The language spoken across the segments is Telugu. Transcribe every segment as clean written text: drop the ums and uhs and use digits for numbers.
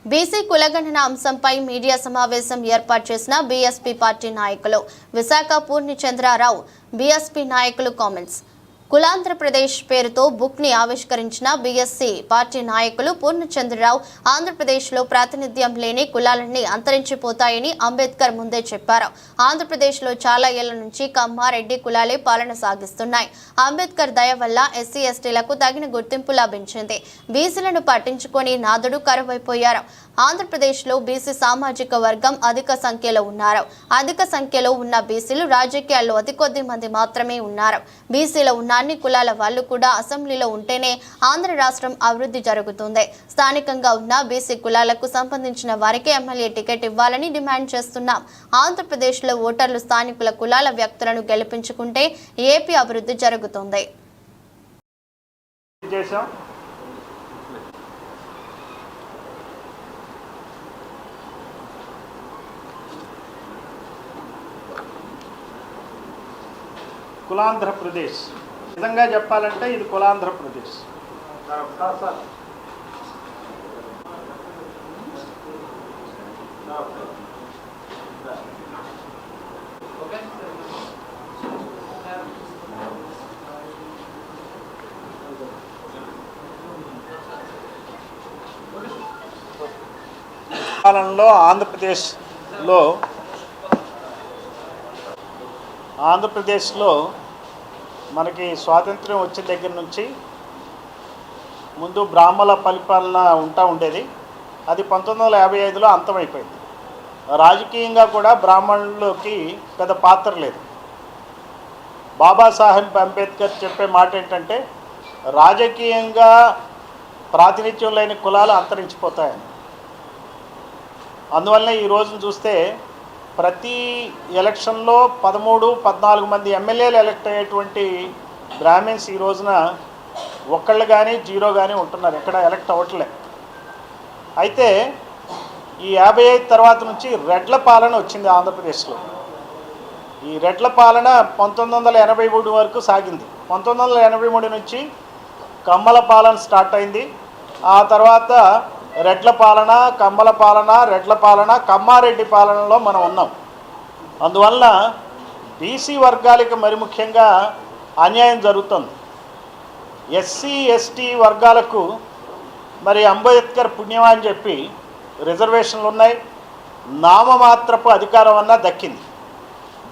బీసీ కులగణన అంశంపై మీడియా సమావేశం ఏర్పాటు చేసిన బీఎస్పీ పార్టీ నాయకులు. విశాఖ పూర్ణచంద్రరావు బీఎస్పీ నాయకులు కామెంట్స్. కులాంధ్రప్రదేశ్ పేరుతో బుక్ ని ఆవిష్కరించిన బీఎస్సీ పార్టీ నాయకులు పూర్ణచంద్రరావు ఆంధ్రప్రదేశ్లో ప్రాతినిధ్యం లేని కులాలన్నీ అంతరించిపోతాయని అంబేద్కర్ ముందే చెప్పారు. ఆంధ్రప్రదేశ్లో చాలా ఏళ్ల నుంచి కమ్మ రెడ్డి కులాలే పాలన సాగిస్తున్నాయి. అంబేద్కర్ దయ వల్ల ఎస్సీ ఎస్టీలకు తగిన గుర్తింపు లభించింది. బీసీలను పట్టించుకొని నాదుడు కరువైపోయారు. ఆంధ్రప్రదేశ్లో బీసీ సామాజిక వర్గం అధిక సంఖ్యలో ఉన్నారు. అధిక సంఖ్యలో ఉన్న బీసీలు రాజకీయాల్లో అతి కొద్ది మంది మాత్రమే ఉన్నారు. బీసీలో ఉన్న అన్ని కులాల వాళ్ళు కూడా అసెంబ్లీలో ఉంటేనే ఆంధ్ర రాష్ట్రం అభివృద్ధి జరుగుతుంది. స్థానికంగా ఉన్న బీసీ కులాలకు సంబంధించిన వారికి ఎమ్మెల్యే టికెట్ ఇవ్వాలని డిమాండ్ చేస్తున్నాం. ఆంధ్రప్రదేశ్లో ఓటర్లు స్థానికుల కులాల వ్యక్తులను గెలిపించుకుంటే ఏపీ అభివృద్ధి జరుగుతుంది. కులాంధ్రప్రదేశ్ నిజంగా చెప్పాలంటే ఇది కులాంధ్రప్రదేశ్. కాలంలో ఆంధ్రప్రదేశ్లో మనకి స్వాతంత్ర్యం వచ్చిన దగ్గర నుంచి ముందు బ్రాహ్మణ పరిపాలన ఉండేది. అది 1955లో అంతమైపోయింది. రాజకీయంగా కూడా బ్రాహ్మణులకి పెద్ద పాత్ర లేదు. బాబాసాహెబ్ అంబేద్కర్ చెప్పే మాట ఏంటంటే రాజకీయంగా ప్రాతినిధ్యం లేని కులాలు అంతరించిపోతాయని. అందువల్ల ఈ రోజును చూస్తే ప్రతి ఎలక్షన్లో 13-14 మంది ఎమ్మెల్యేలు ఎలక్ట్ అయ్యేటువంటి బ్రాహ్మిన్స్ ఈ రోజున ఒక్కళ్ళు కానీ జీరో కానీ ఉంటున్నారు, ఎక్కడ ఎలక్ట్ అవ్వట్లే. అయితే ఈ 55 తర్వాత నుంచి రెడ్ల పాలన వచ్చింది ఆంధ్రప్రదేశ్లో. ఈ రెడ్ల పాలన 1983 వరకు సాగింది. 1983 నుంచి కమ్మల పాలన స్టార్ట్ అయింది. ఆ తర్వాత రెడ్ల పాలన, కమ్మల పాలన, రెడ్ల పాలన, కమ్మారెడ్డి పాలనలో మనం ఉన్నాం. అందువల్ల బీసీ వర్గాలకు మరి ముఖ్యంగా అన్యాయం జరుగుతుంది. ఎస్సీ ఎస్టీ వర్గాలకు మరి అంబేద్కర్ పుణ్యమా అని చెప్పి రిజర్వేషన్లు ఉన్నాయి, నామమాత్రపు అధికారం అన్నా దక్కింది.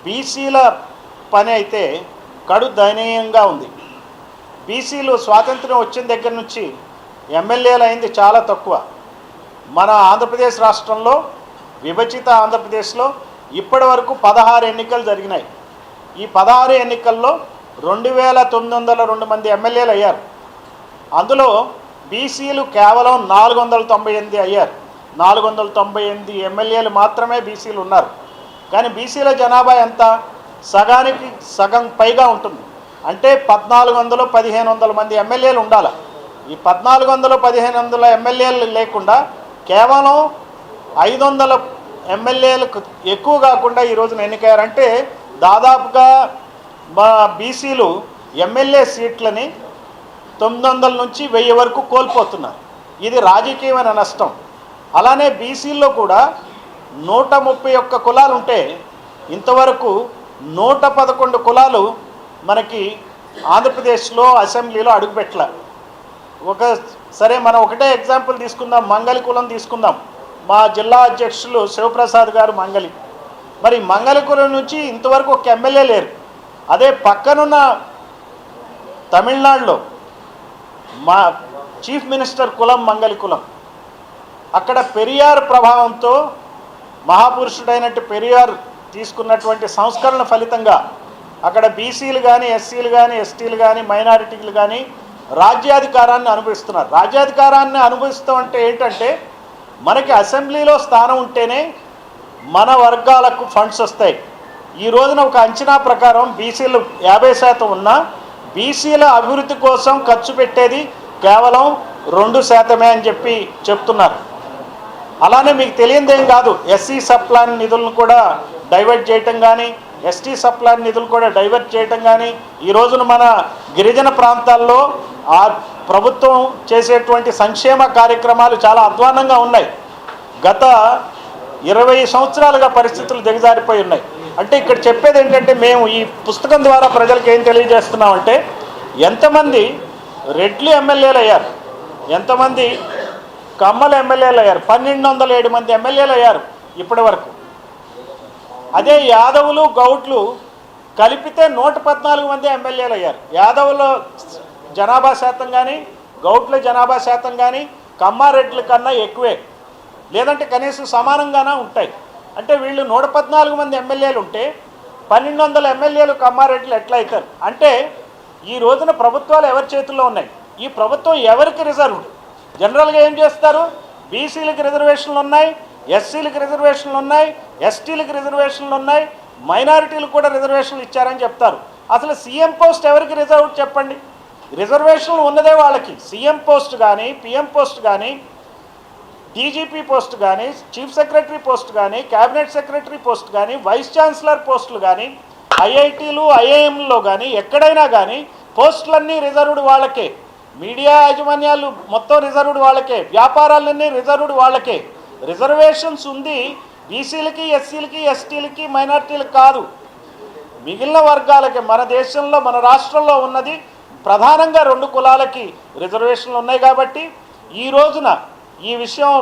బీసీల పని అయితే కడు దయనీయంగా ఉంది. బీసీలు స్వాతంత్ర్యం వచ్చిన దగ్గర నుంచి ఎమ్మెల్యేలు అయింది చాలా తక్కువ. మన ఆంధ్రప్రదేశ్ రాష్ట్రంలో విభజిత ఆంధ్రప్రదేశ్లో ఇప్పటి వరకు 16 ఎన్నికలు జరిగినాయి. ఈ 16 ఎన్నికల్లో 2902 మంది ఎమ్మెల్యేలు అయ్యారు. అందులో బీసీలు కేవలం 498 అయ్యారు. 498 ఎమ్మెల్యేలు మాత్రమే బీసీలు ఉన్నారు. కానీ బీసీల జనాభా ఎంత? సగానికి సగం పైగా ఉంటుంది. అంటే 1400-1500 మంది ఎమ్మెల్యేలు ఉండాలి. ఈ 1400-1500 ఎమ్మెల్యేలు లేకుండా కేవలం 500 ఎమ్మెల్యేలకు ఎక్కువ కాకుండా ఈ రోజున ఎన్నికయ్యారంటే దాదాపుగా మా బీసీలు ఎమ్మెల్యే సీట్లని 900 నుంచి 1000 వరకు కోల్పోతున్నారు. ఇది రాజకీయమైన నష్టం. అలానే బీసీల్లో కూడా 131 కులాలు ఉంటే ఇంతవరకు 111 కులాలు మనకి ఆంధ్రప్రదేశ్లో అసెంబ్లీలో అడుగుపెట్టలే. సరే మనం ఒకటే ఎగ్జాంపుల్ తీసుకుందాం, మంగలి కులం తీసుకుందాం. మా జిల్లా అధ్యక్షులు శివప్రసాద్ గారు మంగలి. మరి మంగలి కులం నుంచి ఇంతవరకు ఒక ఎమ్మెల్యే లేరు. అదే పక్కనున్న తమిళనాడులో మా చీఫ్ మినిస్టర్ కులం మంగలి కులం. అక్కడ పెరియార్ ప్రభావంతో మహాపురుషుడైనట్టు పెరియార్ తీసుకున్నటువంటి సంస్కరణ ఫలితంగా అక్కడ బీసీలు కానీ, ఎస్సీలు కానీ, ఎస్టీలు కానీ, మైనారిటీలు కానీ రాజ్యాధికారాన్ని అనుభవిస్తున్నారు. రాజ్యాధికారాన్ని అనుభవిస్తామంటే ఏంటంటే మనకి అసెంబ్లీలో స్థానం ఉంటేనే మన వర్గాలకు ఫండ్స్ వస్తాయి. ఈ రోజున ఒక అంచనా ప్రకారం బీసీలు 50% ఉన్నా బీసీల అభివృద్ధి కోసం ఖర్చు పెట్టేది కేవలం 2% అని చెప్పి చెప్తున్నారు. అలానే మీకు తెలియదేం కాదు, ఎస్సీ సప్లాన్ నిధులను కూడా డైవర్ట్ చేయటం కానీ, ఎస్టీ సప్లాన్ నిధులు కూడా డైవర్ట్ చేయటం కానీ ఈ రోజున మన గిరిజన ప్రాంతాల్లో ఆ ప్రభుత్వం చేసేటువంటి సంక్షేమ కార్యక్రమాలు చాలా అధ్వాన్నంగా ఉన్నాయి. గత 20 సంవత్సరాలుగా పరిస్థితులు దిగజారిపోయి ఉన్నాయి. అంటే ఇక్కడ చెప్పేది ఏంటంటే, మేము ఈ పుస్తకం ద్వారా ప్రజలకు ఏం తెలియజేస్తున్నామంటే, ఎంతమంది రెడ్లు ఎమ్మెల్యేలు అయ్యారు, ఎంతమంది కమ్మల ఎమ్మెల్యేలు అయ్యారు. 1207 మంది ఎమ్మెల్యేలు అయ్యారు ఇప్పటి వరకు. అదే యాదవులు గౌడ్లు కలిపితే 114 మంది ఎమ్మెల్యేలు అయ్యారు. యాదవుల జనాభా శాతం కానీ, గౌడ్ల జనాభా శాతం కానీ కమ్మారెడ్ల కన్నా ఎక్కువే, లేదంటే కనీసం సమానంగానే ఉంటాయి. అంటే వీళ్ళు 114 మంది ఎమ్మెల్యేలు ఉంటే 1200 ఎమ్మెల్యేలు కమ్మారెడ్లు ఎట్లా అవుతారు? అంటే ఈ రోజున ప్రభుత్వాలు ఎవరి చేతుల్లో ఉన్నాయి? ఈ ప్రభుత్వం ఎవరికి రిజర్వ్డ్? జనరల్గా ఏం చేస్తారు? బీసీలకు రిజర్వేషన్లు ఉన్నాయి, ఎస్సీలకు రిజర్వేషన్లు ఉన్నాయి, ఎస్టీలకు రిజర్వేషన్లు ఉన్నాయి, మైనారిటీలకు కూడా రిజర్వేషన్లు ఇచ్చారని చెప్తారు. అసలు సీఎం పోస్ట్ ఎవరికి రిజర్వ్డ్ చెప్పండి? రిజర్వేషన్లు ఉన్నదే వాళ్ళకి. సీఎం పోస్ట్ కానీ, పిఎం పోస్ట్ కానీ, డీజీపీ పోస్ట్ కానీ, చీఫ్ సెక్రటరీ పోస్ట్ కానీ, క్యాబినెట్ సెక్రటరీ పోస్ట్ కానీ, వైస్ ఛాన్సలర్ పోస్టులు కానీ, ఐఐటీలు ఐఐఎంలో కానీ ఎక్కడైనా కానీ పోస్టులన్నీ రిజర్వ్డ్ వాళ్ళకే. మీడియా యాజమాన్యాలు మొత్తం రిజర్వ్డ్ వాళ్ళకే, వ్యాపారాలన్నీ రిజర్వ్డ్ వాళ్ళకే. రిజర్వేషన్స్ ఉంది బీసీలకి, ఎస్సీలకి, ఎస్టీలకి, మైనారిటీలకు కాదు, మిగిలిన వర్గాలకి. మన దేశంలో, మన రాష్ట్రంలో ఉన్నది ప్రధానంగా 2 కులాలకి రిజర్వేషన్లు ఉన్నాయి. కాబట్టి ఈ రోజున ఈ విషయం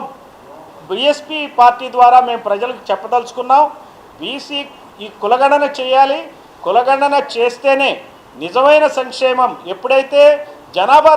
బీఎస్పీ పార్టీ ద్వారా మేము ప్రజలకు చెప్పదలుచుకున్నాం. బీసీ ఈ కులగణన చేయాలి. కులగణన చేస్తేనే నిజమైన సంక్షేమం. ఎప్పుడైతే జనాభా